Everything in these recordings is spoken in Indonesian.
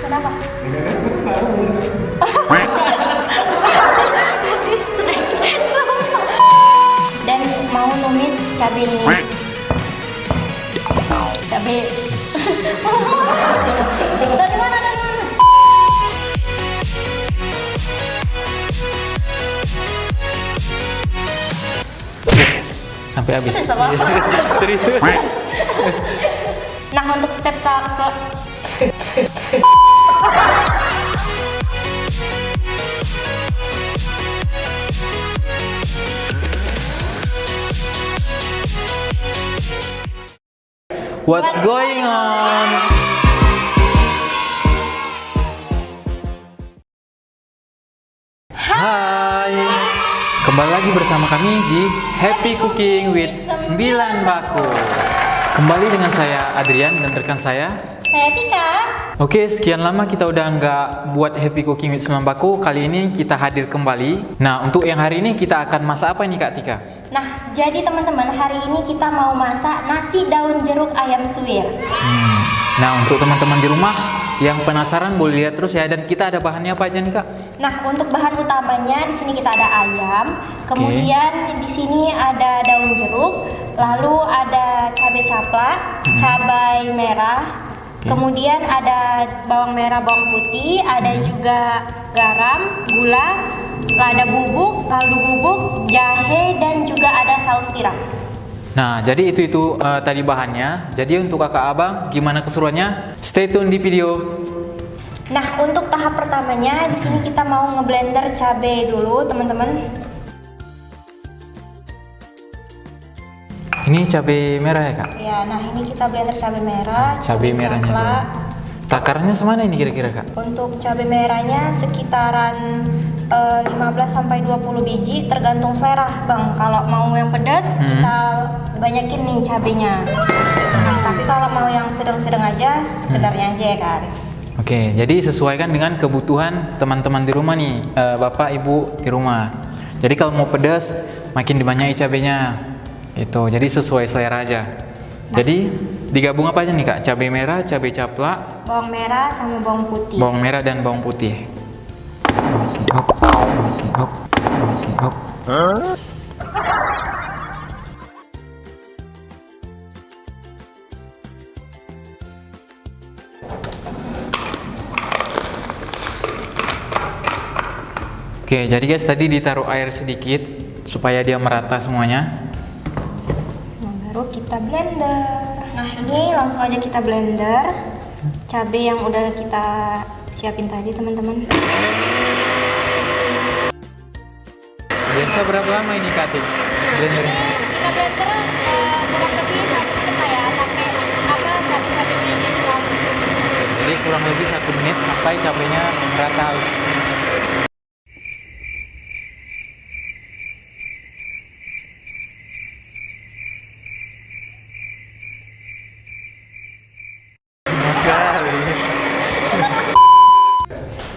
Kenapa? Distract, sumpah. Dan mau numis cabai ini. Cabai. Dari mana? Yes, sampai habis. Serius apa? Serius. Nah, untuk step What's going on? Hai, kembali lagi bersama kami di Happy Cooking with 9 Baku. Kembali dengan saya Adrian dan rekan saya Tika. Oke, sekian lama kita udah nggak buat Happy Cooking with 9 Baku. Kali ini kita hadir kembali. Nah, untuk yang hari ini kita akan masak apa ini Kak Tika? Nah, jadi teman-teman, hari ini kita mau masak nasi daun jeruk ayam suwir. Nah, untuk teman-teman di rumah yang penasaran boleh lihat terus ya. Dan kita ada bahannya apa aja nih Kak? Nah, untuk bahan utamanya di sini kita ada ayam, kemudian di sini ada daun jeruk, lalu ada cabai caplak, cabai merah, kemudian ada bawang merah, bawang putih, ada juga garam, gula, ada bubuk, kaldu bubuk, jahe, dan juga ada saus tiram. Nah, jadi itu tadi bahannya. Jadi untuk kakak abang, gimana keseruannya? Stay tune di video. Nah, untuk tahap pertamanya di sini kita mau ngeblender cabai dulu, teman-teman. Ini cabai merah ya kak? Ya, nah ini kita blender cabai merah, Cabai merahnya caplak. dulu. Takarannya semana ini kira-kira kak? Untuk cabai merahnya sekitaran 15-20 biji, tergantung selera bang. Kalau mau yang pedas kita banyakin nih cabainya. Nah, tapi kalau mau yang sedang-sedang aja, sekedarnya aja ya kan. Oke, jadi sesuaikan dengan kebutuhan teman-teman di rumah nih, bapak ibu di rumah. Jadi kalau mau pedas, makin dibanyakin cabainya. Itu, jadi sesuai selera aja. Jadi digabung apa aja nih kak? Cabai merah, cabai caplak, Bawang merah sama bawang putih. bawang merah dan bawang putih. Hop, hop, hop. Oke, jadi guys tadi ditaruh air sedikit supaya dia merata semuanya. Nah, baru kita blender. Nah, ini langsung aja kita blender cabai yang udah kita siapin tadi, teman-teman. Biasa berapa lama ini Kak Tik? Blendernya? Kita blender kurang lebih 1 menit lah ya, sampai cabai-cabainya ini hilang. Jadi kurang lebih 1 menit sampai cabainya merata halus.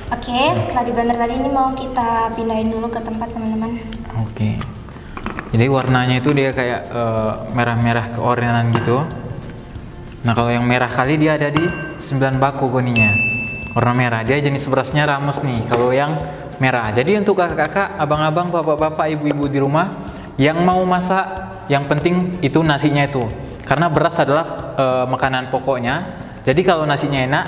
Oke, setelah di blender tadi ini mau kita pindahin dulu ke tempat, teman-teman. Oke. Jadi warnanya itu dia kayak merah-merah keorenan gitu. Nah kalau yang merah kali dia ada di 9 baku koninya. Warna merah. Dia jenis berasnya Ramos nih. Kalau yang merah. Jadi untuk kakak-kakak, abang-abang, bapak-bapak, ibu-ibu di rumah yang mau masak, yang penting itu nasinya itu. Karena beras adalah makanan pokoknya. Jadi kalau nasinya enak,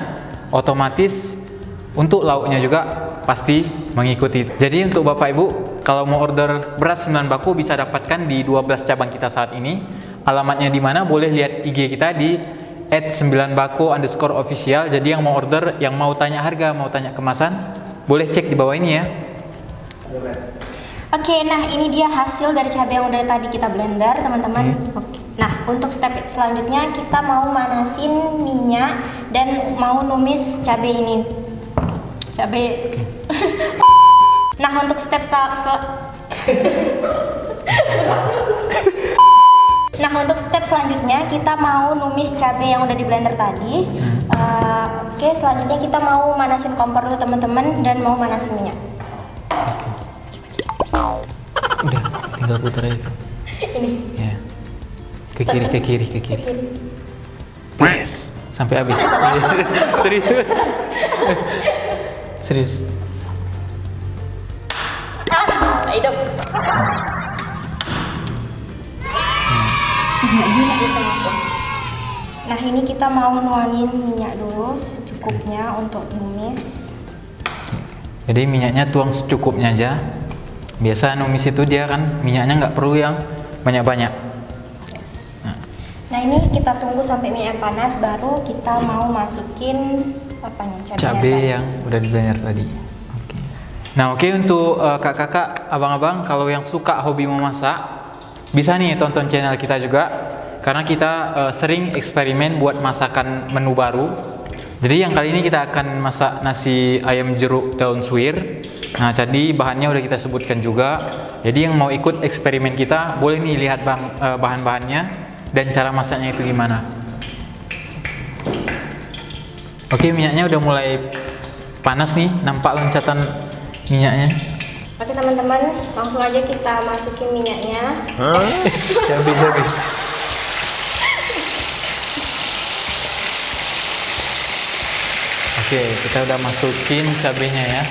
otomatis untuk lauknya juga pasti mengikuti. Jadi untuk Bapak Ibu, kalau mau order beras 9 baku bisa dapatkan di 12 cabang kita saat ini. Alamatnya di mana? Boleh lihat IG kita di @9baku_official. Jadi yang mau order, yang mau tanya harga, mau tanya kemasan, boleh cek di bawah ini ya. Oke, nah ini dia hasil dari cabai yang udah tadi kita blender, teman-teman. Oke. Nah, untuk step selanjutnya kita mau manasin minyak dan mau numis cabai ini. Cabai. Nah, untuk step Nah, untuk step selanjutnya kita mau numis cabai yang udah di blender tadi. Oke, selanjutnya kita mau manasin kompor dulu, teman-teman, dan mau manasin minyak. Udah, tinggal putar aja itu. Ini. Ya. Ke kiri, ke kiri, ke kiri. Yes, sampai habis. Serius. Serius. Hidup. Nah ini kita mau nuangin minyak dulu secukupnya untuk numis. Jadi minyaknya tuang secukupnya aja. Biasa numis itu dia kan minyaknya nggak perlu yang banyak-banyak. Nah ini kita tunggu sampai minyak panas, baru kita mau masukin cabai yang udah di blender tadi. Oke. Nah oke, untuk kakak-kakak, abang-abang, kalau yang suka hobi memasak, bisa nih tonton channel kita juga, karena kita sering eksperimen buat masakan menu baru. Jadi yang kali ini kita akan masak nasi ayam jeruk daun suwir. Nah jadi bahannya udah kita sebutkan juga. Jadi yang mau ikut eksperimen kita boleh nih lihat bahan-bahannya dan cara masaknya itu gimana. Oke, minyaknya udah mulai panas nih, nampak loncatan minyaknya. Oke teman-teman, langsung aja kita masukin minyaknya. Cabai. Oke, kita udah masukin cabenya ya.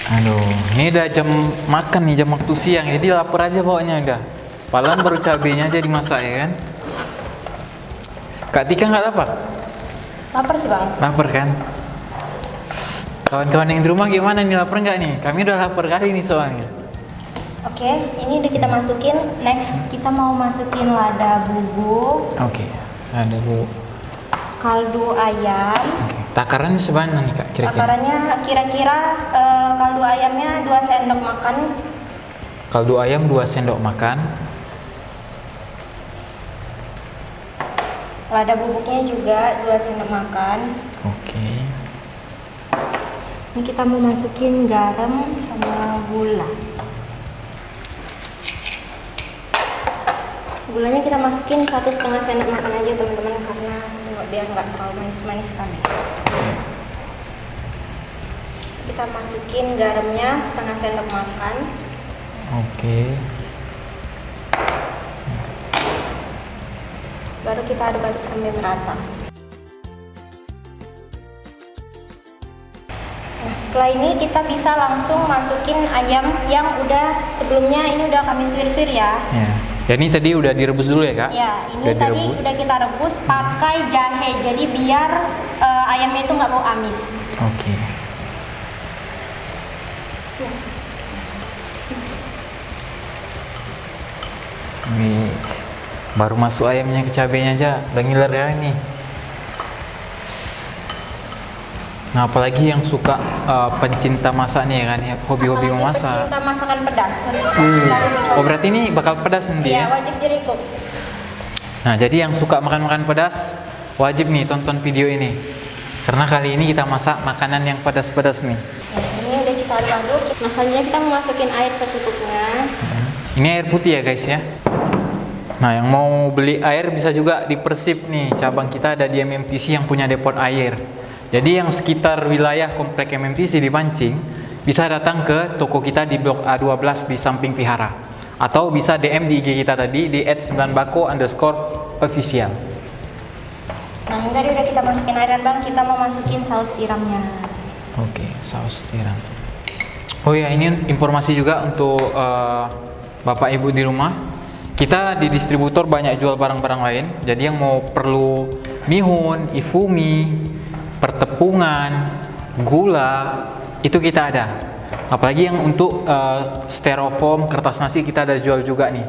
Aduh, ini udah jam makan nih, jam waktu siang, jadi lapar aja bawanya udah. Padahal baru cabenya aja dimasak ya kan. Kak Tika nggak lapar? Lapar sih bang. Lapar kan? Kawan-kawan yang di rumah gimana nih, lapar nggak nih? Kami udah lapar kali nih soalnya. Oke, ini udah kita masukin. Next kita mau masukin lada bubuk. Oke, ada bu. Kaldu ayam. Takarannya sebanyak nih kak kira-kira? Takarannya kira-kira kaldu ayamnya 2 sendok makan. Kaldu ayam 2 sendok makan. Lada bubuknya juga 2 sendok makan. Oke. Ini kita mau masukin garam sama gula. Gulanya kita masukin 1,5 sendok makan aja teman-teman, karena biar nggak terlalu manis-manis kan ya. Kita masukin garamnya 1/2 sendok makan. Oke. Baru kita aduk-aduk sampai merata. Nah setelah ini kita bisa langsung masukin ayam yang udah sebelumnya ini udah kami suir-suir ya. Ya. Ya ini tadi udah direbus dulu ya kak? Ya, ini Udah tadi direbus. udah kita rebus pakai jahe, jadi biar ayamnya itu nggak bau amis. Oke. Ini baru masuk ayamnya ke cabenya aja, udah ngiler ya ini. Nah apalagi yang suka pencinta masak nih ya kan, ya, hobi-hobi Apalagi memasak. pecinta masakan pedas. Oh berarti ini bakal pedas nanti Ya, ya? wajib dirikup. Nah jadi yang suka makan-makan pedas, wajib nih tonton video ini. Karena kali ini kita masak makanan yang pedas-pedas nih. Nah, ini udah kita aduk-aduk. Nah, selanjutnya kita mau masukin air secukupnya. Ini air putih ya guys ya. Nah yang mau beli air bisa juga di Persib nih, cabang kita ada di MMTC yang punya depot air. Jadi yang sekitar wilayah komplek MMTC di Pancing bisa datang ke toko kita di Blok A12 di samping Vihara, atau bisa DM di IG kita tadi di @9bako_official. Nah, ini tadi udah kita masukin air bang, kita mau masukin saus tiramnya. Oke, saus tiram. Oh ya, ini informasi juga untuk Bapak Ibu di rumah. Kita di distributor banyak jual barang-barang lain. Jadi yang mau perlu mihun, ifumi, pertepungan, gula, itu kita ada. Apalagi yang untuk styrofoam, kertas nasi kita ada jual juga nih.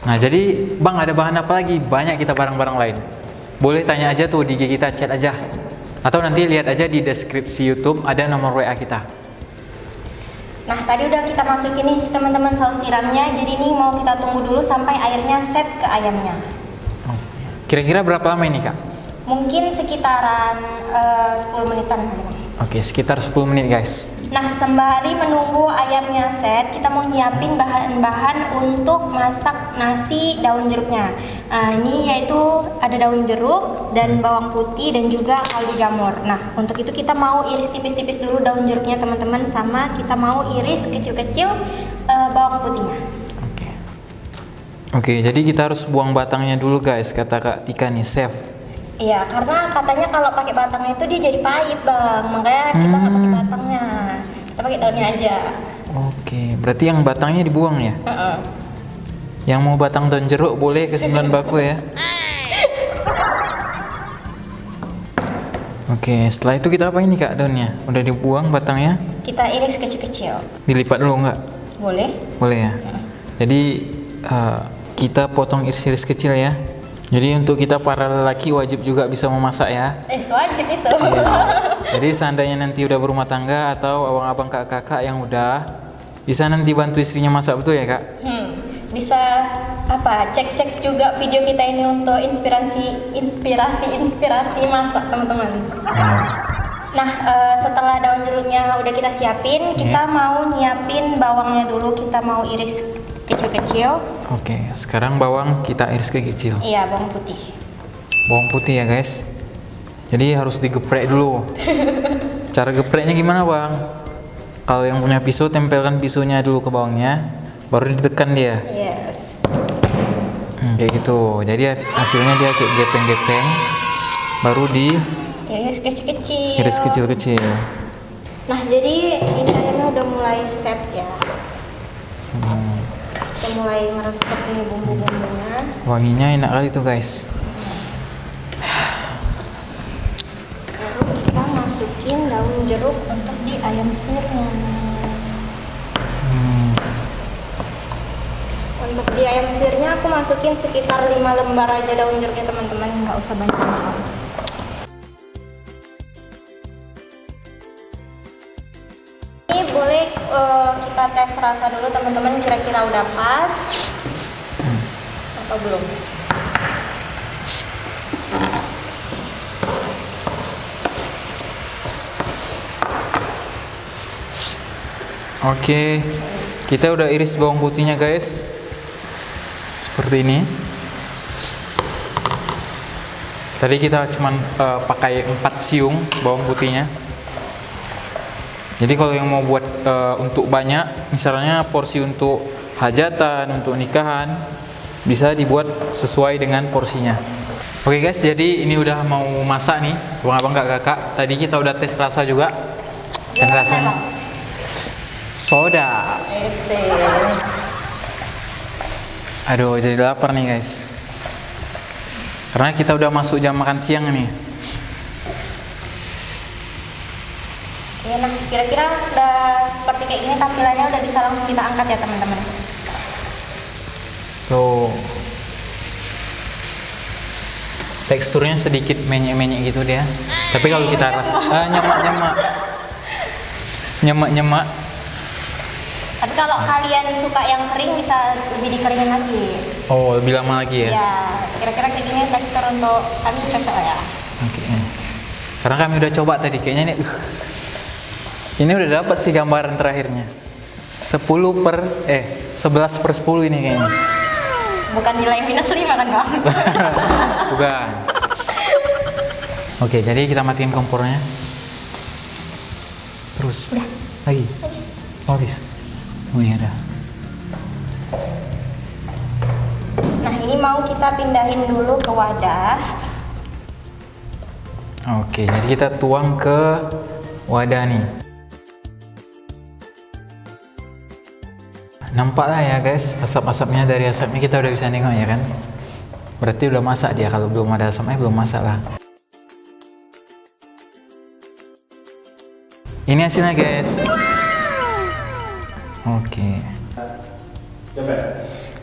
Nah jadi bang ada bahan apa lagi? Banyak kita barang-barang lain. Boleh tanya aja tuh di IG kita, chat aja. Atau nanti lihat aja di deskripsi YouTube ada nomor WA kita. Nah, tadi udah kita masukin nih teman-teman saus tiramnya. Jadi ini mau kita tunggu dulu sampai airnya set ke ayamnya. Kira-kira berapa lama ini kak? Mungkin sekitaran 10 menitan kali bang. Oke, sekitar 10 menit guys. Nah, sembari menunggu ayamnya set, kita mau nyiapin bahan-bahan untuk masak nasi daun jeruknya. Ini yaitu ada daun jeruk dan bawang putih dan juga kaldu jamur. Nah, untuk itu kita mau iris tipis-tipis dulu daun jeruknya teman-teman, sama kita mau iris kecil-kecil bawang putihnya. Oke, jadi kita harus buang batangnya dulu guys, kata Kak Tika nih, chef. Iya, karena katanya kalau pakai batangnya itu dia jadi pahit bang, makanya kita nggak pakai batangnya, kita pakai daunnya aja. Oke, berarti yang batangnya dibuang ya? Heeh. Yang mau batang daun jeruk boleh ke 9 baku ya. Oke, setelah itu kita apa ini kak daunnya? Udah dibuang batangnya? Kita iris kecil-kecil. Dilipat dulu nggak? Boleh? Boleh ya. Jadi kita potong iris-iris kecil ya. Jadi untuk kita para lelaki wajib juga bisa memasak ya. Wajib itu. Iya. Jadi seandainya nanti udah berumah tangga atau abang-abang kakak-kakak yang udah bisa nanti bantu istrinya masak, betul ya kak? Bisa cek-cek juga video kita ini untuk inspirasi masak teman-teman. Nah setelah daun jeruknya udah kita siapin, kita mau nyiapin bawangnya dulu, kita mau iris kecil-kecil. Oke, sekarang bawang kita iris kecil. Iya, bawang putih. Bawang putih ya guys. Jadi harus digeprek dulu. Cara gepreknya gimana bang? Kalau yang punya pisau, tempelkan pisaunya dulu ke bawangnya, baru ditekan dia. Yes. Kayak gitu. Jadi hasilnya dia kayak gepeng-gepeng, baru di Iris kecil-kecil. iris kecil-kecil. Nah jadi ini ayamnya udah mulai set ya. Kita mulai meresap nih bumbu-bumbunya. Wanginya enak kali tuh guys. Lalu kita masukin daun jeruk untuk di ayam suwirnya. Untuk di ayam suwirnya aku masukin sekitar 5 lembar aja daun jeruknya teman-teman, nggak usah banyak-banyak. Ini boleh kita tes rasa dulu teman-teman, kira-kira udah pas atau belum. Oke, kita udah iris bawang putihnya guys. Seperti ini. Tadi kita cuman pakai 4 siung bawang putihnya. Jadi kalau yang mau buat untuk banyak, misalnya porsi untuk hajatan, untuk nikahan, bisa dibuat sesuai dengan porsinya. Oke guys, jadi ini udah mau masak nih, abang-abang kakak. Tadi kita udah tes rasa juga, dan rasanya soda. Aduh, jadi lapar nih guys. Karena kita udah masuk jam makan siang nih. Ya, nah kira-kira udah seperti kayak gini tampilannya, udah bisa langsung kita angkat ya teman-teman. Tuh. Teksturnya sedikit menyek-menyek gitu dia. Tapi kalau kita rasa nyemak. Tapi kalau kalian suka yang kering bisa lebih dikeringin lagi. Oh, lebih lama lagi ya? Ya, kira-kira kayak gini tekstur untuk kami cocok ya. Oke. Karena kami udah coba tadi, kayaknya ini udah dapat sih gambaran terakhirnya. 11/10 ini kayaknya. Bukan nilai -5 kan bang? Bukan. Oke, jadi kita matiin kompornya. Terus. Udah. Lagi. Oh, habis. Oh iya dah. Nah ini mau kita pindahin dulu ke wadah. Oke, jadi kita tuang ke wadah nih. Nampak lah ya guys, asap-asapnya. Dari asapnya kita udah bisa nengok ya kan. Berarti udah masak dia. Kalau belum ada asapnya belum masak lah. Ini hasilnya guys. Oke.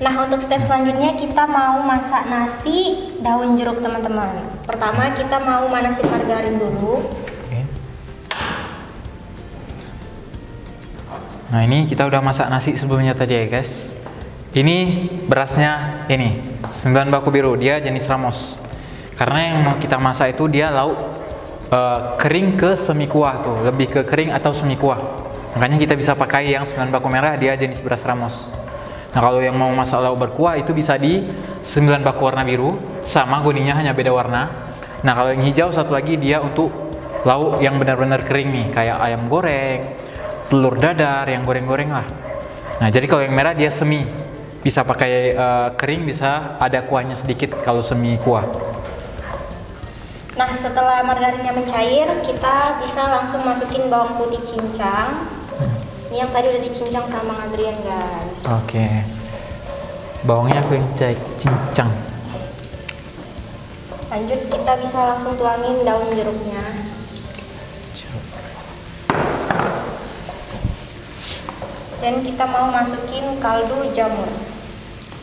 Nah untuk step selanjutnya kita mau masak nasi daun jeruk teman-teman. Pertama kita mau manasin margarin dulu. Oke. Nah ini kita udah masak nasi sebelumnya tadi ya guys. Ini berasnya ini 9 baku biru, dia jenis Ramos. Karena yang mau kita masak itu dia lauk kering ke semi kuah tuh, lebih ke kering atau semi kuah. Makanya kita bisa pakai yang 9 baku merah, dia jenis beras Ramos. Nah kalau yang mau masak lauk berkuah itu bisa di 9 baku warna biru, sama kuningnya hanya beda warna. Nah kalau yang hijau satu lagi dia untuk lauk yang benar-benar kering nih, kayak ayam goreng, telur dadar yang goreng-goreng lah. Nah jadi kalau yang merah dia semi, bisa pakai kering, bisa ada kuahnya sedikit kalau semi kuah. Nah, setelah margarinnya mencair, kita bisa langsung masukin bawang putih cincang. Ini yang tadi udah dicincang sama Bang Adrian, guys. Oke. Bawangnya aku yang cincang. Lanjut, kita bisa langsung tuangin daun jeruknya. Dan kita mau masukin kaldu jamur.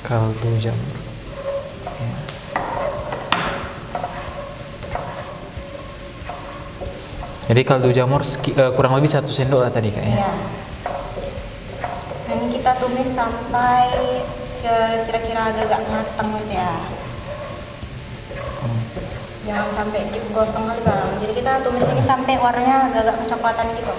Kaldu jamur. Jadi kaldu jamur kurang lebih 1 sendok lah tadi kayaknya. Iya. Nah, ini kita tumis sampai kira-kira agak matang gitu ya. Jangan sampai digosong kali Bang. Jadi kita tumis ini sampai warnanya agak kecoklatan gitu.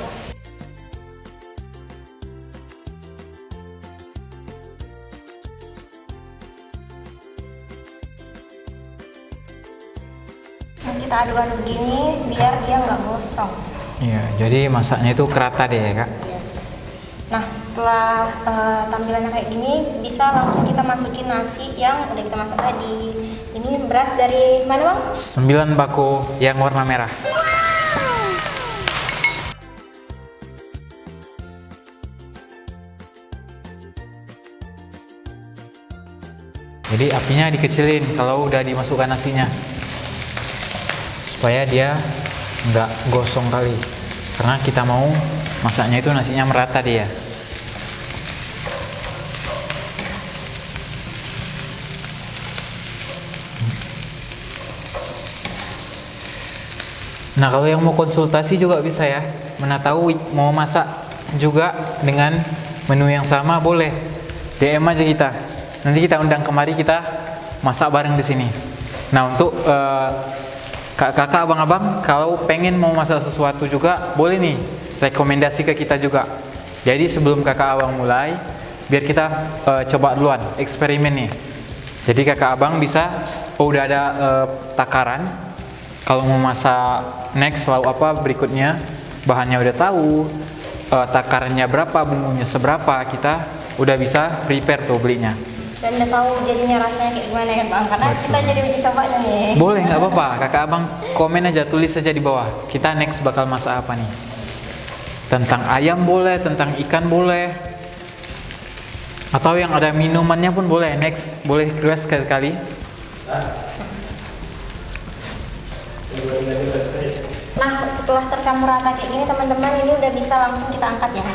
Nah, kita aduk-aduk gini biar dia nggak gosong. Iya, jadi masaknya itu kerata deh ya kak. Yes. Nah, setelah tampilannya kayak gini, bisa langsung kita masukin nasi yang udah kita masak tadi. Ini beras dari mana Bang? 9 bako yang warna merah. Jadi apinya dikecilin kalau udah dimasukkan nasinya, supaya dia nggak gosong kali. Karena kita mau masaknya itu nasinya merata dia. Nah, kalau yang mau konsultasi juga bisa ya. Mana tahu mau masak juga dengan menu yang sama boleh. DM aja kita. Nanti kita undang kemari, kita masak bareng di sini. Nah, untuk kakak, abang-abang kalau pengen mau masak sesuatu juga boleh nih rekomendasi ke kita juga. Jadi sebelum kakak abang mulai, biar kita coba duluan eksperimen nih. Jadi kakak abang bisa udah ada takaran. Kalau mau masak next lauk apa berikutnya, bahannya udah tahu, takarannya berapa, bumbunya seberapa, kita udah bisa prepare tuh belinya. Dan udah tahu jadinya rasanya kayak gimana kan Bang? Karena Betul. kita jadi uji coba nih. Boleh, nggak apa-apa. Kakak abang komen aja, tulis aja di bawah. Kita next bakal masak apa nih? Tentang ayam boleh, tentang ikan boleh, atau yang ada minumannya pun boleh. Next, boleh request sekali-kali. Nah, setelah tercampur rata kayak gini teman-teman, ini udah bisa langsung kita angkat ya.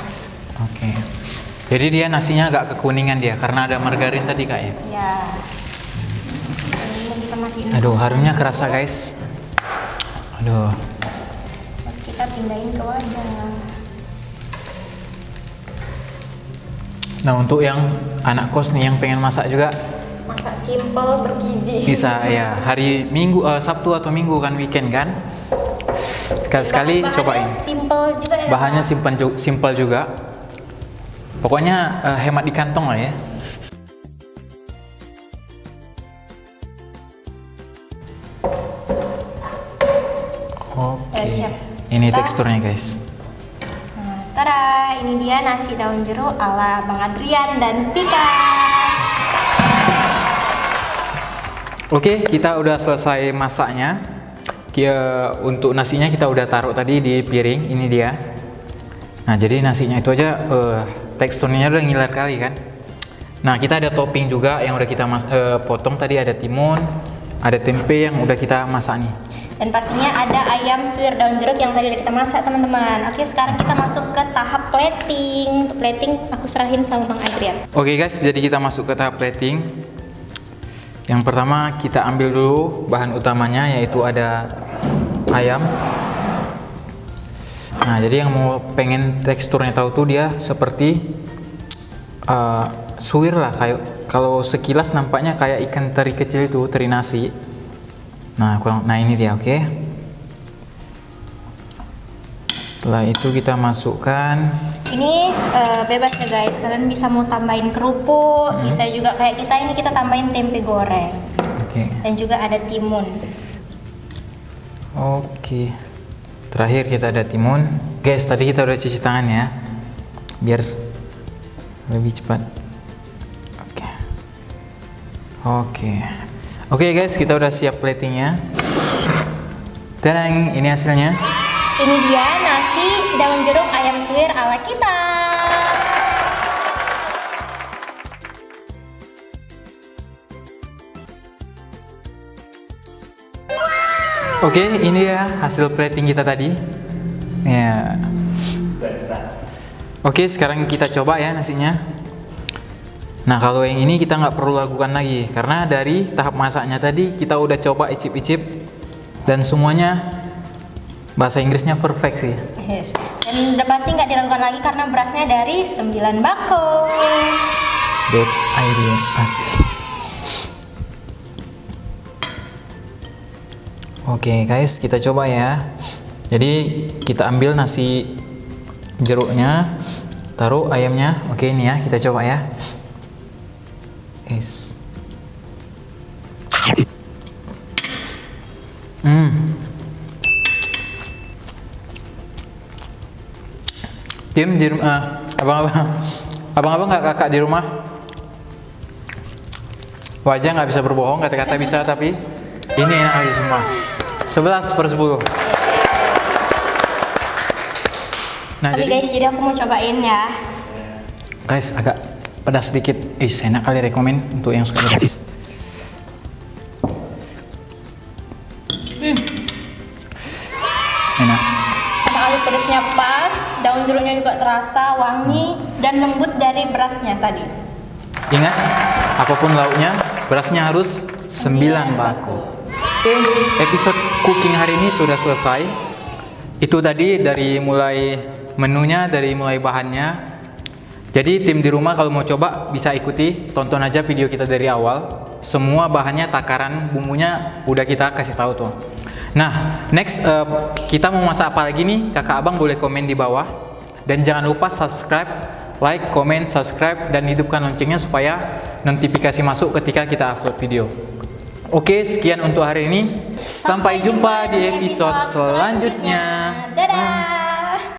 Oke. Jadi dia nasinya agak kekuningan dia karena ada margarin tadi kak ya. Ya. Ini kita matiin. Aduh, harumnya kerasa guys. Aduh. Kita pindahin ke wadah. Nah, untuk yang anak kos nih yang pengen masak juga Masak simple bergizi. bisa ya. Hari Minggu, Sabtu atau Minggu kan, weekend kan. Sekali-sekali Bahannya cobain. simple juga ya. Bahannya simple juga. Pokoknya hemat di kantong lah ya. Oke. Siap. Ini Kita- teksturnya guys. Nah, tada, ini dia nasi daun jeruk ala Bang Adrian dan Tika. Oke, kita udah selesai masaknya. Untuk nasinya kita udah taruh tadi di piring. Ini dia. Nah, jadi nasinya itu aja teksturnya udah ngiler kali kan. Nah, kita ada topping juga yang udah kita potong tadi, ada timun, ada tempe yang udah kita masak nih. Dan pastinya ada ayam suwir daun jeruk yang tadi udah kita masak teman-teman. Oke, sekarang kita masuk ke tahap plating. Untuk plating aku serahin sama Bang Adrian. Oke guys, jadi kita masuk ke tahap plating. Yang pertama kita ambil dulu bahan utamanya, yaitu ada ayam. Nah, jadi yang mau pengen teksturnya tahu tuh dia seperti suwir lah, kayak kalau sekilas nampaknya kayak ikan teri kecil itu, teri nasi. Nah, ini dia, oke. Setelah itu kita masukkan. Ini bebas ya guys, kalian bisa mau tambahin kerupuk, bisa juga kayak kita ini kita tambahin tempe goreng. Oke. Dan juga ada timun. Oke. Terakhir kita ada timun. Guys, tadi kita udah cuci tangan ya, biar lebih cepat. Oke. Oke. Oke guys, kita udah siap platingnya. Tadang, ini hasilnya. Ini dia nasi daun jeruk ayam suwir ala kita. Oke, ini dia hasil plating kita tadi. Ya. Oke, sekarang kita coba ya nasinya. Nah, kalau yang ini kita nggak perlu lakukan lagi karena dari tahap masaknya tadi kita udah coba icip-icip dan semuanya bahasa Inggrisnya perfect sih. Yes. Dan udah pasti nggak diragukan lagi karena berasnya dari 9 bako. That's idea asli. Oke guys, kita coba ya. Jadi kita ambil nasi jeruknya, taruh ayamnya. Oke, ini ya, kita coba ya. Yes. Tim di rumah, abang-abang nggak kakak di rumah. Wajah nggak bisa berbohong, kata-kata bisa, tapi ini enak lagi semua. 11/10. Nah, Tapi guys, jadi aku mau cobain ya. guys agak pedas sedikit. Enak kali, rekomen untuk yang suka pedas. Enak. Enak kali, pedasnya pas, daun jeruknya juga terasa wangi dan lembut dari berasnya tadi. Ingat, apapun lauknya, berasnya harus 9 bako. Oke, episode cooking hari ini sudah selesai. Itu tadi dari mulai menunya, dari mulai bahannya. Jadi tim di rumah kalau mau coba bisa ikuti, tonton aja video kita dari awal. Semua bahannya, takaran bumbunya udah kita kasih tahu tuh. Nah, next kita mau masak apa lagi nih? Kakak abang boleh komen di bawah. Dan jangan lupa subscribe, like, komen, subscribe, dan hidupkan loncengnya supaya notifikasi masuk ketika kita upload video. Oke, sekian untuk hari ini. Sampai jumpa di episode selanjutnya. Dadah.